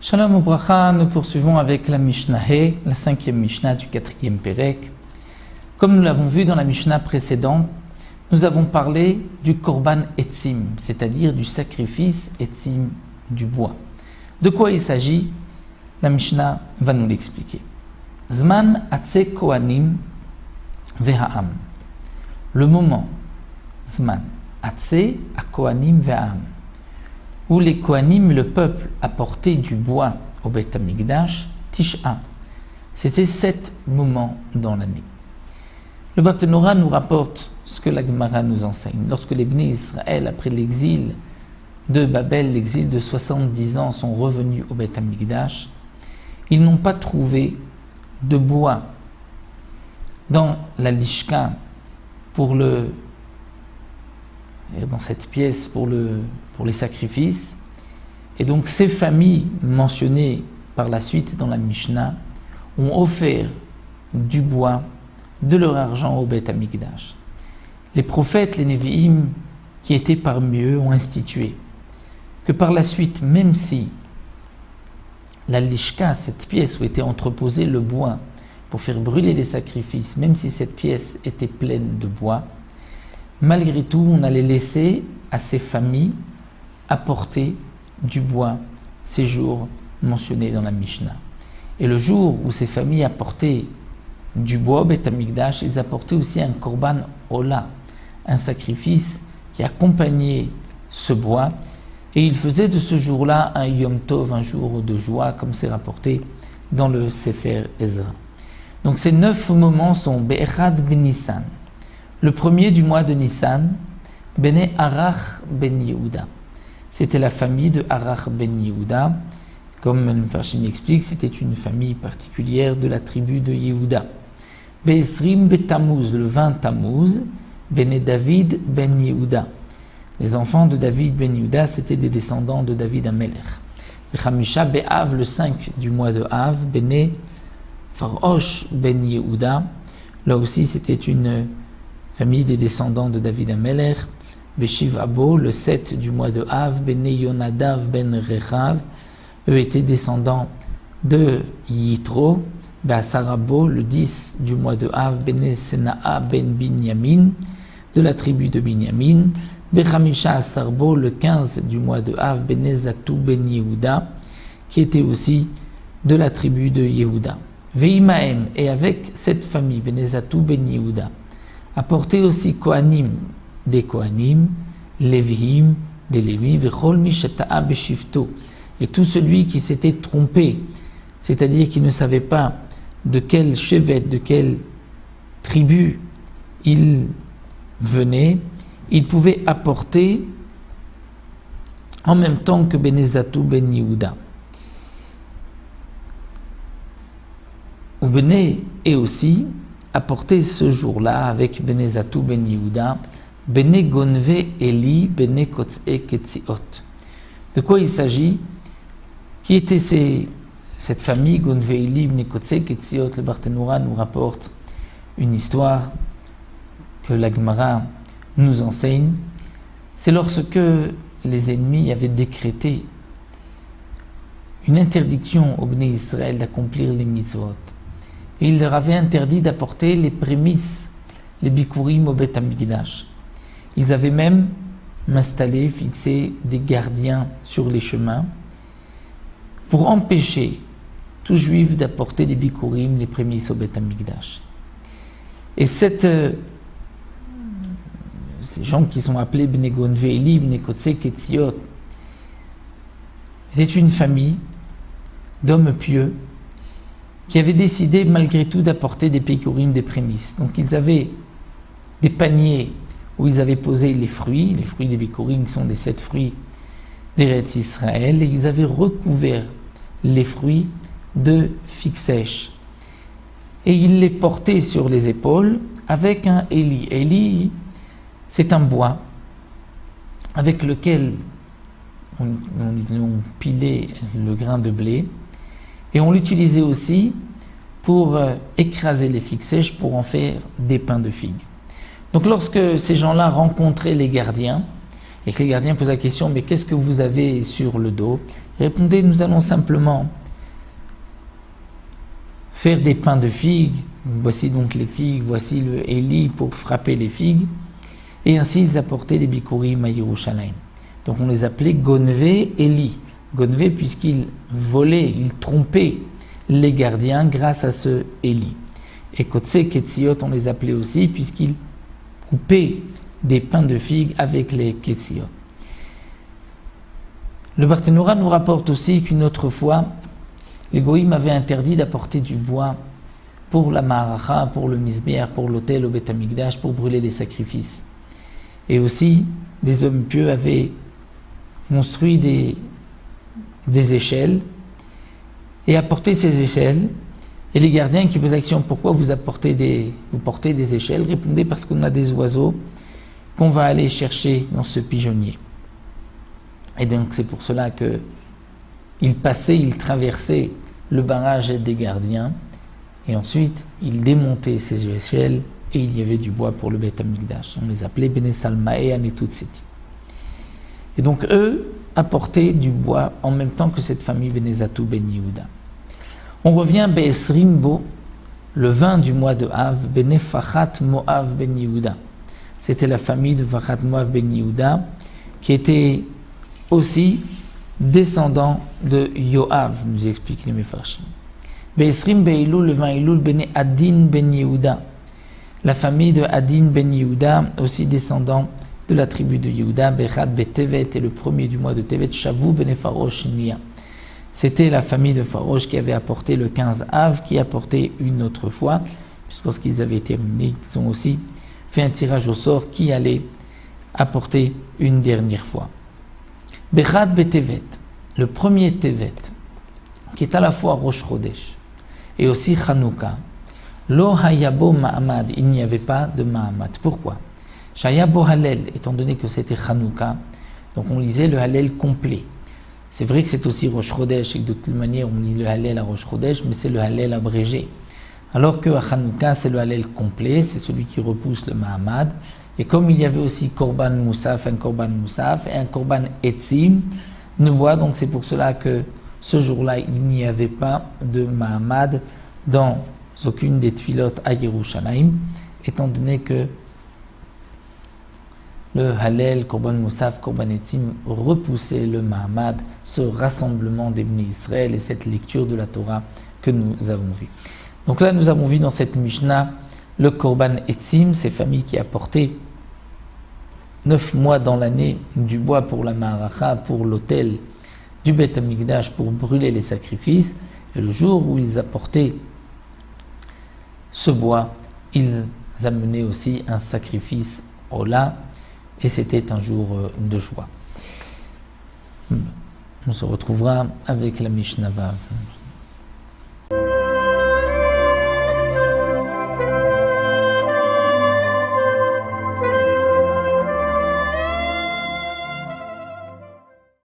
Shalom Ubracha, nous poursuivons avec la Mishnah He, la 5e Mishnah du 4e Perek. Comme nous l'avons vu dans la Mishnah précédente, nous avons parlé du Korban Etzim, c'est-à-dire du sacrifice Etzim du bois. De quoi il s'agit? La Mishnah va nous l'expliquer. Zman Atse Kohanim Veha'am. Le moment, Zman Atse a Kohanim Veha'am, où les Kohanim, le peuple, apportaient du bois au Beth Amikdash, Tisha. C'était 7 moments dans l'année. Le Barthénora nous rapporte ce que la Gemara nous enseigne. Lorsque les Bnei Israël, après l'exil de Babel, l'exil de 70 ans, sont revenus au Beth Amikdash, ils n'ont pas trouvé de bois dans la Lishka dans cette pièce pour les sacrifices. Et donc ces familles mentionnées par la suite dans la Mishnah ont offert du bois, de leur argent au Beth Amikdash. Les prophètes, les Nevi'im qui étaient parmi eux ont institué que par la suite, même si la Lishka, cette pièce où était entreposé le bois pour faire brûler les sacrifices, même si cette pièce était pleine de bois, malgré tout, on allait laisser à ces familles apporter du bois ces jours mentionnés dans la Mishnah. Et le jour où ces familles apportaient du bois au Beth Amikdash, ils apportaient aussi un korban ola, un sacrifice qui accompagnait ce bois, et ils faisaient de ce jour-là un Yom Tov, un jour de joie, comme c'est rapporté dans le Sefer Ezra. Donc ces 9 moments sont Be'echad ben Nissan, le premier du mois de Nissan, Bene Arach ben Yehuda. C'était la famille de Arach ben Yehuda. Comme le Mefarshim explique, c'était une famille particulière de la tribu de Yehuda. Be'esrim be'Tammuz, le 20 Tammuz, Bene David ben Yehuda. Les enfants de David ben Yehuda, c'était des descendants de David Amelech. Bechamisha be'Av, le 5 du mois de Av, Bene Farosh ben Yehuda. Là aussi, c'était une famille des descendants de David Amelech. Beshiv Abo, le 7 du mois de Av, Bene Yonadav ben Rechav. Eux étaient descendants de Yitro. Be'Asarabo, le 10 du mois de Av, Bene Senaa ben Binyamin, de la tribu de Binyamin. Bechamisha Asarbo, le 15 du mois de Av, Bene Zatou ben Yehuda, qui était aussi de la tribu de Yehuda. Veimaem, et avec cette famille, Bene Zatou ben Yehuda, apportait aussi Kohanim, des Kohanim, Lévihim, des Lévis, Vechol Mishata'a Beshifto, et tout celui qui s'était trompé, c'est-à-dire qui ne savait pas de quel chevet, de quelle tribu il venait, il pouvait apporter en même temps que Bene Zatou ben Yehuda. Ou Bene et aussi apporter ce jour-là avec Bene Zatou ben Yehuda, Bene Gonve Eli, Bene Kotz'e Ketziot. De quoi il s'agit? Qui était cette famille, Gonve Eli, Bene Kotz'e Ketziot? Le Barthénora nous rapporte une histoire que la Gemara nous enseigne. C'est lorsque les ennemis avaient décrété une interdiction aux Bnei Israël d'accomplir les mitzvot. Et il leur avait interdit d'apporter les prémices, les bikurim au Beth Amikdash. Ils avaient même installé, fixé des gardiens sur les chemins pour empêcher tout juif d'apporter les bikurim, les prémices au Beth Amikdash. Et ces gens qui sont appelés Bnei Gonve Eli, Bnei Kotz'e Ketziot, c'est une famille d'hommes pieux qui avaient décidé malgré tout d'apporter des bikurim, des prémices. Donc ils avaient des paniers où ils avaient posé les fruits des bikurim qui sont des 7 fruits d'Eretz Israël, et ils avaient recouvert les fruits de figues sèches. Et ils les portaient sur les épaules avec un Eli. Eli, c'est un bois avec lequel on pilait le grain de blé, et on l'utilisait aussi pour écraser les figues sèches pour en faire des pains de figues. Donc lorsque ces gens-là rencontraient les gardiens, et que les gardiens posaient la question, mais qu'est-ce que vous avez sur le dos? Répondez, nous allons simplement faire des pains de figues. Voici donc les figues, voici le Eli pour frapper les figues. Et ainsi ils apportaient des bikurim à Yerushalayim. Donc on les appelait Gonvé Eli. Gonvé puisqu'ils volaient, ils trompaient les gardiens grâce à ce Eli. Et Kotse Ketziot, on les appelait aussi puisqu'ils coupaient des pains de figues avec les Ketziot. Le Barthénora nous rapporte aussi qu'une autre fois, les Goïm avaient interdit d'apporter du bois pour la Ma'aracha, pour le Mizbeach, pour l'autel au Beth Amikdash, pour brûler les sacrifices. Et aussi, des hommes pieux avaient construit des échelles et apporté ces échelles. Et les gardiens qui posaient la question, pourquoi vous portez des échelles, répondaient parce qu'on a des oiseaux qu'on va aller chercher dans ce pigeonnier. Et donc c'est pour cela qu'ils passaient, ils traversaient le barrage des gardiens et ensuite ils démontaient ces échelles et il y avait du bois pour le Beth Amikdash. On les appelait Bene Salmae Anetutseti. Et donc eux apportaient du bois en même temps que cette famille Bene Zatu Ben Yehuda. On revient Be'esrimbo, le 20 du mois de Av, Bene Fachat Moav Ben Yehuda. C'était la famille de Fachat Moav Ben Yehuda qui était aussi descendant de Yoav, nous explique les Mefarshim. Be'esrim Be'ilul, le 20 Ilul, Bene Adin Ben Yehuda. La famille de Adin Ben Yehuda, aussi descendant de la tribu de Yehuda. Bechad Betevet, et le premier du mois de Tevet, Shavu Bene Farosh Nia. C'était la famille de Farosh qui avait apporté le 15 Av, qui apportait une autre fois, puisqu'ils avaient terminé, ils ont aussi fait un tirage au sort qui allait apporter une dernière fois. Bechad Betevet, le premier Tevet, qui est à la fois Rosh Chodesh et aussi Chanukah, Lo Hayabo Ma'amad, il n'y avait pas de Ma'amad. Pourquoi? Shayabo Halel, étant donné que c'était Chanukah, donc on lisait le Halel complet. C'est vrai que c'est aussi Rosh Chodesh et que de toute manière on lit le Halel à Rosh Chodesh, mais c'est le Halel abrégé. Alors que à Chanukah c'est le Halel complet, c'est celui qui repousse le Ma'amad. Et comme il y avait aussi Korban Moussaf, un Korban Moussaf et un Korban Etzim, ne bois, donc c'est pour cela que ce jour-là, il n'y avait pas de Mahamad dans aucune des Tfilot à Yerushalayim, étant donné que le Hallel, Korban Moussaf, Korban Etzim repoussait le Mahamad, ce rassemblement des Bnei Israël et cette lecture de la Torah que nous avons vue. Donc là, nous avons vu dans cette Mishnah le Korban Etzim, ces familles qui apportaient 9 mois dans l'année du bois pour la Ma'aracha, pour l'autel du Beth Amikdash, pour brûler les sacrifices. Et le jour où ils apportaient ce bois, ils amenaient aussi un sacrifice Ola, et c'était un jour de joie. On se retrouvera avec la Mishnah Vav.